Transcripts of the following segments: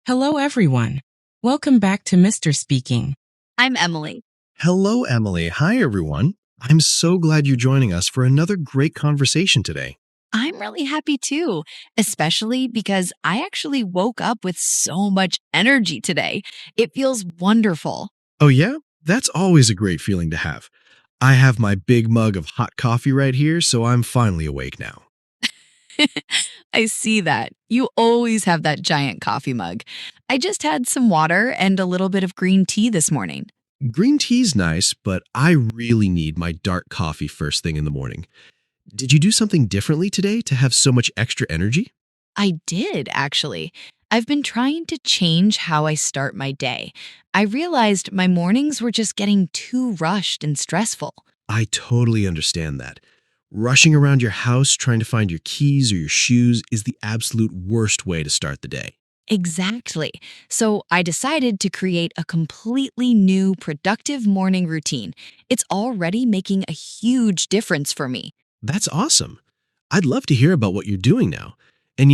Hello, everyone. Welcome back to Mr. Speaking. I'm Emily. Hello, Emily. Hi, everyone. I'm so glad you're joining us for another great conversation today. I'm really happy too, especially because I actually woke up with so much energy today. It feels wonderful. Oh, yeah? That's always a great feeling to have. I have my big mug of hot coffee right here, so I'm finally awake now. I see that. You always have that giant coffee mug. I just had some water and a little bit of green tea this morning. Green tea's nice, but I really need my dark coffee first thing in the morning. Did you do something differently today to have so much extra energy? I did, actually. I've been trying to change how I start my day. I realized my mornings were just getting too rushed and stressful. I totally understand that. Rushing around your house trying to find your keys or your shoes is the absolute worst way to start the day. Exactly. So I decided to create a completely new, productive morning routine. It's already making a huge difference for me. That's awesome. I'd love to hear about what you're doing now. And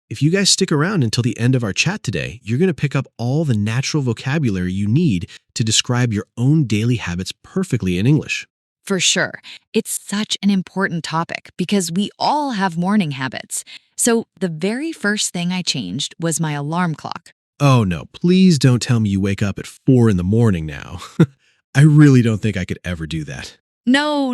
if you guys stick around until the end of our chat today, you're going to pick up all the natural vocabulary you need to describe your own daily habits perfectly in English. For sure. It's such an important topic because we all have morning habits. So the very first thing I changed was my alarm clock. Oh no, please don't tell me you wake up at 4 in the morning now. I really don't think I could ever do that. No,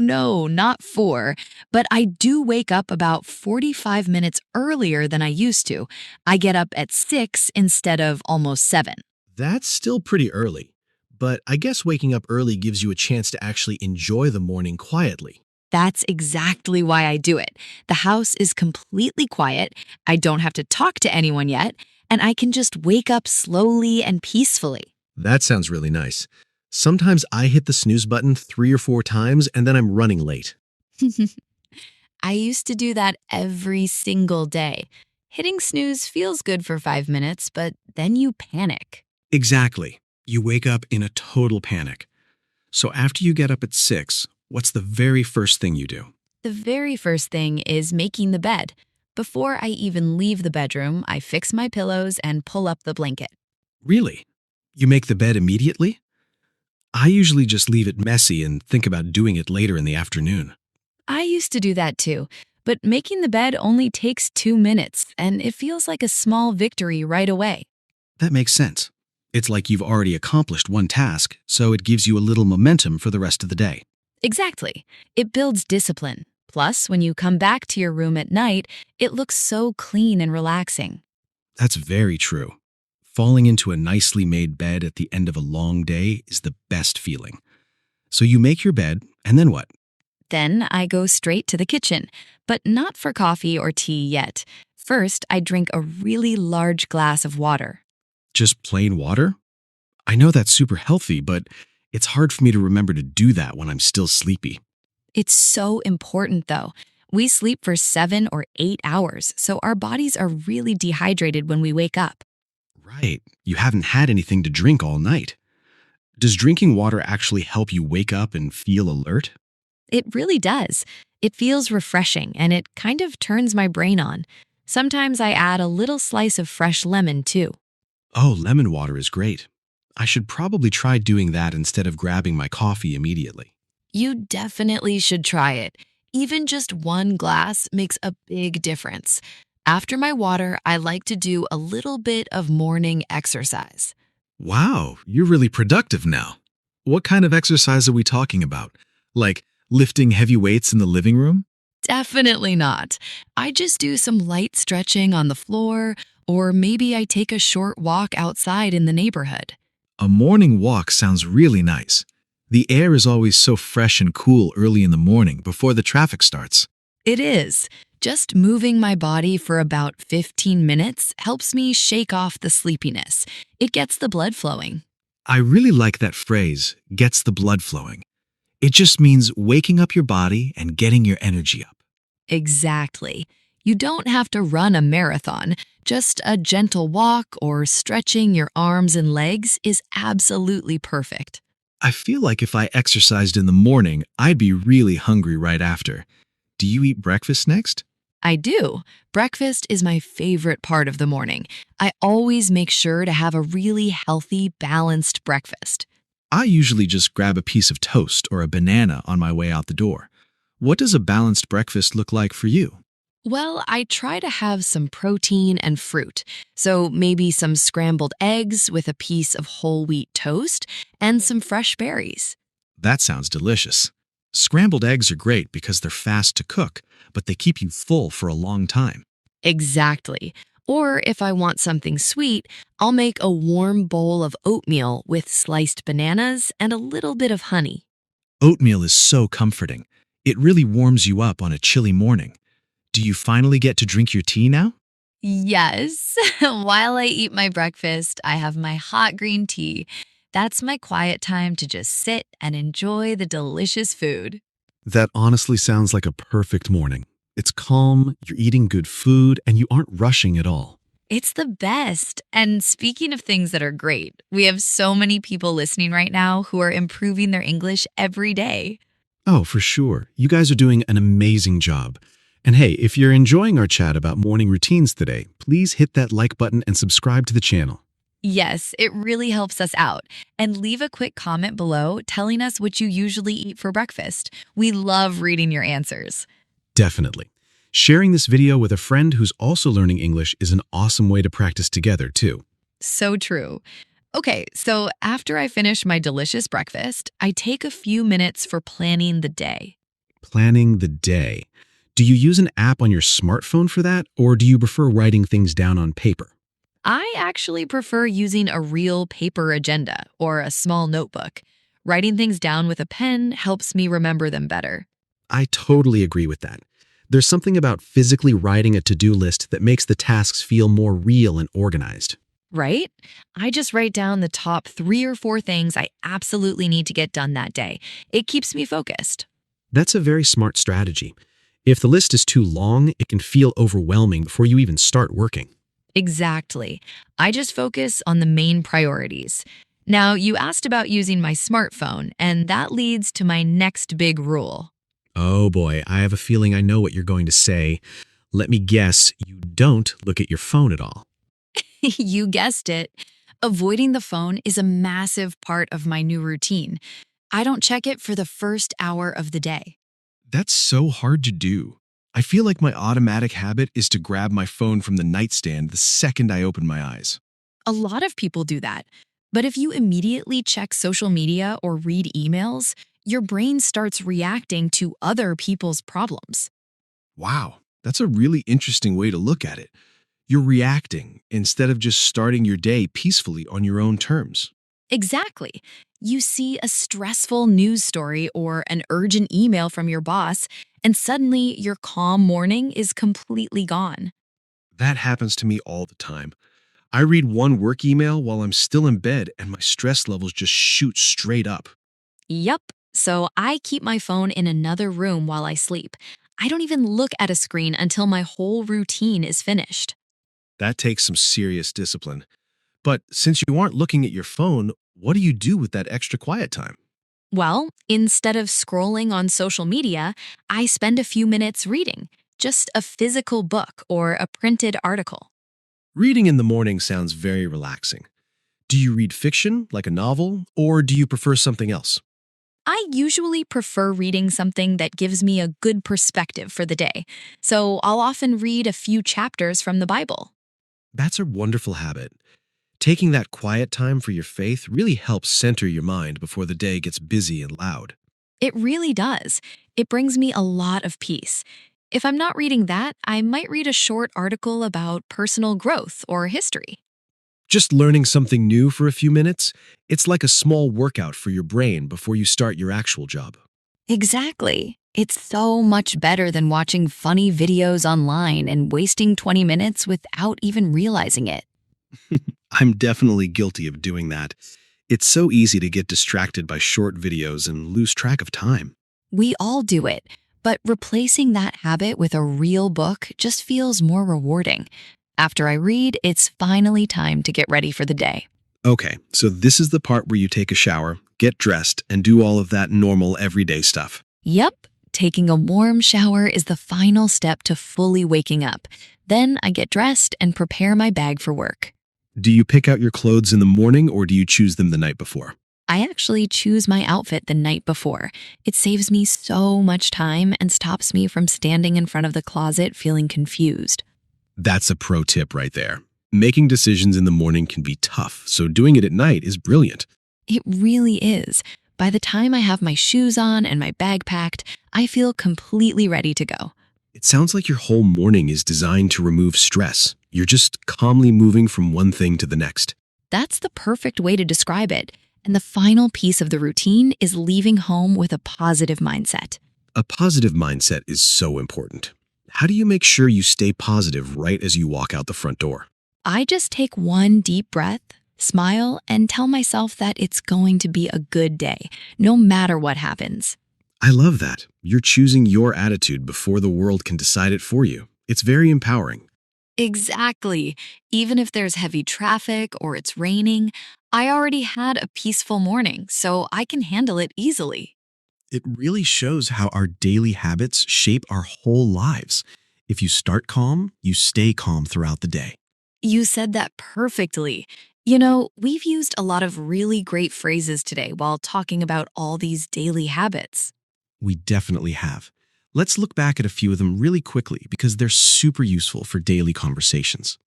not 4, but I do wake up about 45 minutes earlier than I used to. I get up at 6 instead of almost 7. That's still pretty early. But I guess waking up early gives you a chance to actually enjoy the morning quietly. That's exactly why I do it. The house is completely quiet, I don't have to talk to anyone yet, and I can just wake up slowly and peacefully. That sounds really nice. Sometimes I hit the snooze button 3 or 4 times and then I'm running late. I used to do that every single day. Hitting snooze feels good for 5 minutes, but then you panic. Exactly. You wake up in a total panic. So after you get up at 6, what's the very first thing you do? The very first thing is making the bed. Before I even leave the bedroom, I fix my pillows and pull up the blanket. Really? You make the bed immediately? I usually just leave it messy and think about doing it later in the afternoon. I used to do that too, but making the bed only takes 2 minutes, and it feels like a small victory right away. That makes sense. It's like you've already accomplished one task, so it gives you a little momentum for the rest of the day. Exactly. It builds discipline. Plus, when you come back to your room at night, it looks so clean and relaxing. That's very true. Falling into a nicely made bed at the end of a long day is the best feeling. So you make your bed, and then what? Then I go straight to the kitchen, but not for coffee or tea yet. First, I drink a really large glass of water. Just plain water? I know that's super healthy, but it's hard for me to remember to do that when I'm still sleepy. It's so important, though. We sleep for 7 or 8 hours, so our bodies are really dehydrated when we wake up. Right, you haven't had anything to drink all night. Does drinking water actually help you wake up and feel alert? It really does. It feels refreshing, and it kind of turns my brain on. Sometimes I add a little slice of fresh lemon, too. Oh, lemon water is great. I should probably try doing that instead of grabbing my coffee immediately. You definitely should try it. Even just 1 glass makes a big difference. After my water, I like to do a little bit of morning exercise. Wow, you're really productive now. What kind of exercise are we talking about? Like lifting heavy weights in the living room? Definitely not. I just do some light stretching on the floor, or maybe I take a short walk outside in the neighborhood. A morning walk sounds really nice. The air is always so fresh and cool early in the morning before the traffic starts. It is. Just moving my body for about 15 minutes helps me shake off the sleepiness. It gets the blood flowing. I really like that phrase, gets the blood flowing. It just means waking up your body and getting your energy up. Exactly. You don't have to run a marathon. Just a gentle walk or stretching your arms and legs is absolutely perfect. I feel like if I exercised in the morning, I'd be really hungry right after. Do you eat breakfast next? I do. Breakfast is my favorite part of the morning. I always make sure to have a really healthy, balanced breakfast. I usually just grab a piece of toast or a banana on my way out the door. What does a balanced breakfast look like for you? Well, I try to have some protein and fruit. So maybe some scrambled eggs with a piece of whole wheat toast and some fresh berries. That sounds delicious. Scrambled eggs are great because they're fast to cook, but they keep you full for a long time. Exactly. Or if I want something sweet, I'll make a warm bowl of oatmeal with sliced bananas and a little bit of honey. Oatmeal is so comforting. It really warms you up on a chilly morning. Do you finally get to drink your tea now? Yes. While I eat my breakfast, I have my hot green tea. That's my quiet time to just sit and enjoy the delicious food. That honestly sounds like a perfect morning. It's calm, you're eating good food, and you aren't rushing at all. It's the best. And speaking of things that are great, we have so many people listening right now who are improving their English every day. Oh, for sure. You guys are doing an amazing job. And hey, if you're enjoying our chat about morning routines today, please hit that like button and subscribe to the channel. Yes, it really helps us out. And leave a quick comment below telling us what you usually eat for breakfast. We love reading your answers. Definitely. Sharing this video with a friend who's also learning English is an awesome way to practice together, too. So true. Okay, so after I finish my delicious breakfast, I take a few minutes for planning the day. Planning the day. Do you use an app on your smartphone for that, or do you prefer writing things down on paper? I actually prefer using a real paper agenda or a small notebook. Writing things down with a pen helps me remember them better. I totally agree with that. There's something about physically writing a to-do list that makes the tasks feel more real and organized. Right? I just write down the top 3 or 4 things I absolutely need to get done that day. It keeps me focused. That's a very smart strategy. If the list is too long, it can feel overwhelming before you even start working. Exactly. I just focus on the main priorities. Now, you asked about using my smartphone, and that leads to my next big rule. Oh boy, I have a feeling I know what you're going to say. Let me guess, you don't look at your phone at all. You guessed it. Avoiding the phone is a massive part of my new routine. I don't check it for the first hour of the day. That's so hard to do. I feel like my automatic habit is to grab my phone from the nightstand the second I open my eyes. A lot of people do that. But if you immediately check social media or read emails, your brain starts reacting to other people's problems. Wow, that's a really interesting way to look at it. You're reacting instead of just starting your day peacefully on your own terms. Exactly. You see a stressful news story or an urgent email from your boss, and suddenly your calm morning is completely gone. That happens to me all the time. I read one work email while I'm still in bed and my stress levels just shoot straight up. Yup. So I keep my phone in another room while I sleep. I don't even look at a screen until my whole routine is finished. That takes some serious discipline. But since you aren't looking at your phone, what do you do with that extra quiet time? Well, instead of scrolling on social media, I spend a few minutes reading, just a physical book or a printed article. Reading in the morning sounds very relaxing. Do you read fiction, like a novel, or do you prefer something else? I usually prefer reading something that gives me a good perspective for the day, so I'll often read a few chapters from the Bible. That's a wonderful habit. Taking that quiet time for your faith really helps center your mind before the day gets busy and loud. It really does. It brings me a lot of peace. If I'm not reading that, I might read a short article about personal growth or history. Just learning something new for a few minutes, it's like a small workout for your brain before you start your actual job. Exactly. It's so much better than watching funny videos online and wasting 20 minutes without even realizing it. I'm definitely guilty of doing that. It's so easy to get distracted by short videos and lose track of time. We all do it, but replacing that habit with a real book just feels more rewarding. After I read, it's finally time to get ready for the day. Okay, so this is the part where you take a shower, get dressed, and do all of that normal everyday stuff. Yep, Taking a warm shower is the final step to fully waking up. Then I get dressed and prepare my bag for work. Do you pick out your clothes in the morning or do you choose them the night before? I actually choose my outfit the night before. It saves me so much time and stops me from standing in front of the closet feeling confused. That's a pro tip right there. Making decisions in the morning can be tough, so doing it at night is brilliant. It really is. By the time I have my shoes on and my bag packed, I feel completely ready to go. It sounds like your whole morning is designed to remove stress. You're just calmly moving from one thing to the next. That's the perfect way to describe it. And the final piece of the routine is leaving home with a positive mindset. A positive mindset is so important. How do you make sure you stay positive right as you walk out the front door? I just take one deep breath, smile, and tell myself that it's going to be a good day, no matter what happens. I love that. You're choosing your attitude before the world can decide it for you. It's very empowering. Exactly. Even if there's heavy traffic or it's raining, I already had a peaceful morning, so I can handle it easily. It really shows how our daily habits shape our whole lives. If you start calm, you stay calm throughout the day. You said that perfectly. You know, we've used a lot of really great phrases today while talking about all these daily habits. We definitely have. Let's look back at a few of them really quickly because they're super useful for daily conversations.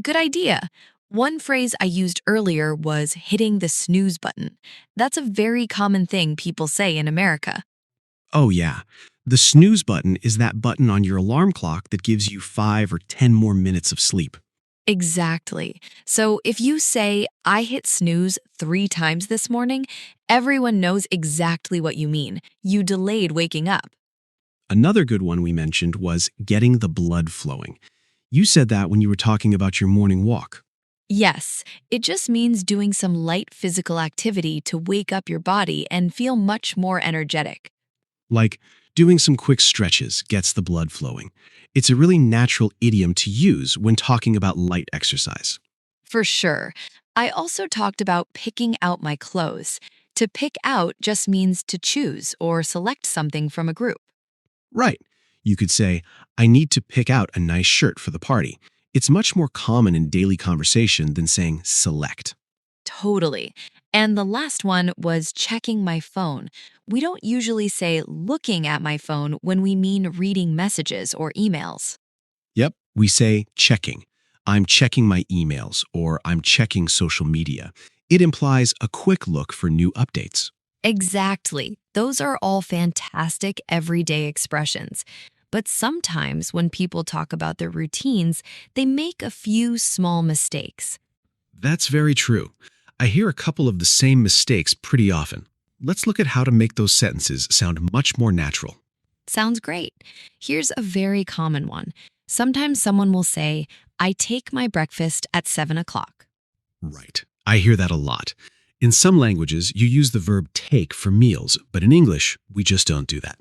Good idea. One phrase I used earlier was hitting the snooze button. That's a very common thing people say in America. Oh yeah, the snooze button is that button on your alarm clock that gives you 5 or 10 more minutes of sleep. Exactly. So if you say, I hit snooze 3 times this morning, everyone knows exactly what you mean. You delayed waking up. Another good one we mentioned was getting the blood flowing. You said that when you were talking about your morning walk. Yes, it just means doing some light physical activity to wake up your body and feel much more energetic. Like doing some quick stretches gets the blood flowing. It's a really natural idiom to use when talking about light exercise. For sure. I also talked about picking out my clothes. To pick out just means to choose or select something from a group. Right. You could say, I need to pick out a nice shirt for the party. It's much more common in daily conversation than saying select. Totally. And the last one was checking my phone. We don't usually say looking at my phone when we mean reading messages or emails. Yep, we say checking. I'm checking my emails or I'm checking social media. It implies a quick look for new updates. Exactly. Those are all fantastic everyday expressions. But sometimes when people talk about their routines, they make a few small mistakes. That's very true. I hear a couple of the same mistakes pretty often. Let's look at how to make those sentences sound much more natural. Sounds great. Here's a very common one. Sometimes someone will say, I take my breakfast at 7 o'clock. Right. I hear that a lot. In some languages, you use the verb take for meals, but in English, we just don't do that.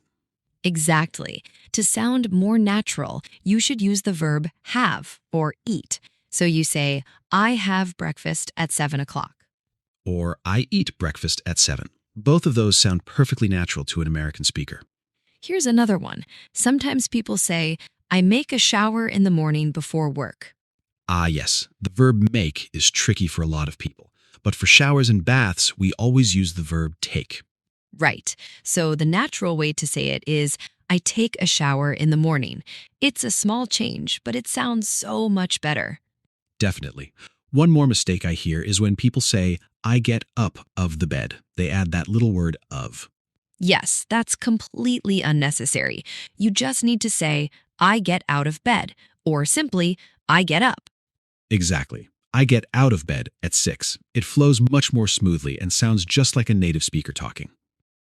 Exactly. To sound more natural, you should use the verb have or eat. So you say, I have breakfast at 7 o'clock. Or I eat breakfast at 7. Both of those sound perfectly natural to an American speaker. Here's another one. Sometimes people say, I make a shower in the morning before work. Ah, yes. The verb make is tricky for a lot of people. But for showers and baths, we always use the verb take. Right. So the natural way to say it is, I take a shower in the morning. It's a small change, but it sounds so much better. Definitely. One more mistake I hear is when people say, I get up of the bed. They add that little word of. Yes, that's completely unnecessary. You just need to say, I get out of bed, or simply, I get up. Exactly. I get out of bed at 6. It flows much more smoothly and sounds just like a native speaker talking.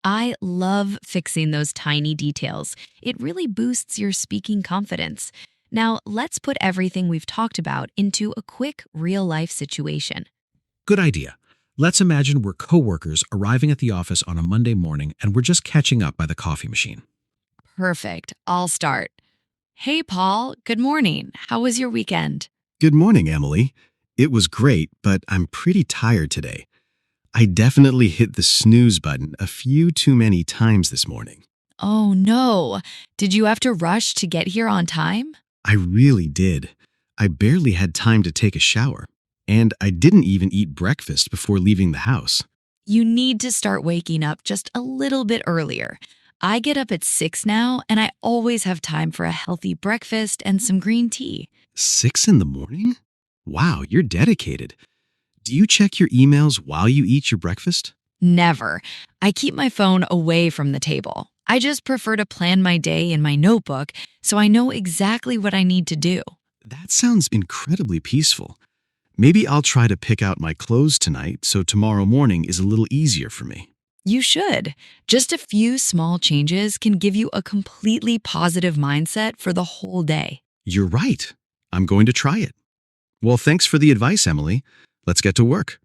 I love fixing those tiny details. It really boosts your speaking confidence. Now, let's put everything we've talked about into a quick real-life situation. Good idea. Let's imagine we're coworkers arriving at the office on a Monday morning and we're just catching up by the coffee machine. Perfect. I'll start. Hey, Paul. Good morning. How was your weekend? Good morning, Emily. It was great, but I'm pretty tired today. I definitely hit the snooze button a few too many times this morning. Oh no. Did you have to rush to get here on time? I really did. I barely had time to take a shower, and I didn't even eat breakfast before leaving the house. You need to start waking up just a little bit earlier. I get up at 6 now, and I always have time for a healthy breakfast and some green tea. 6 in the morning? Wow, you're dedicated. Do you check your emails while you eat your breakfast? Never. I keep my phone away from the table. I just prefer to plan my day in my notebook so I know exactly what I need to do. That sounds incredibly peaceful. Maybe I'll try to pick out my clothes tonight so tomorrow morning is a little easier for me. You should. Just a few small changes can give you a completely positive mindset for the whole day. You're right. I'm going to try it. Well, thanks for the advice, Emily. Let's get to work.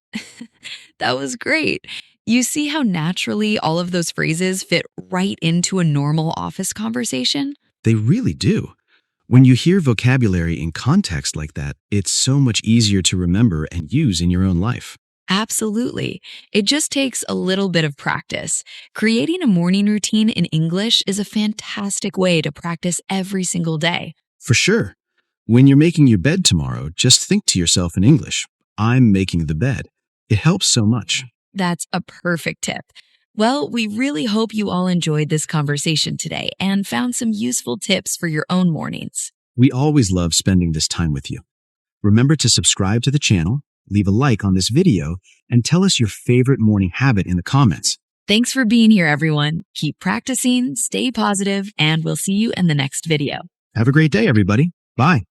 That was great. You see how naturally all of those phrases fit right into a normal office conversation? They really do. When you hear vocabulary in context like that, it's so much easier to remember and use in your own life. Absolutely. It just takes a little bit of practice. Creating a morning routine in English is a fantastic way to practice every single day. For sure. When you're making your bed tomorrow, just think to yourself in English, I'm making the bed. It helps so much. That's a perfect tip. Well, we really hope you all enjoyed this conversation today and found some useful tips for your own mornings. We always love spending this time with you. Remember to subscribe to the channel, leave a like on this video, and tell us your favorite morning habit in the comments. Thanks for being here, everyone. Keep practicing, stay positive, and we'll see you in the next video. Have a great day, everybody. Bye.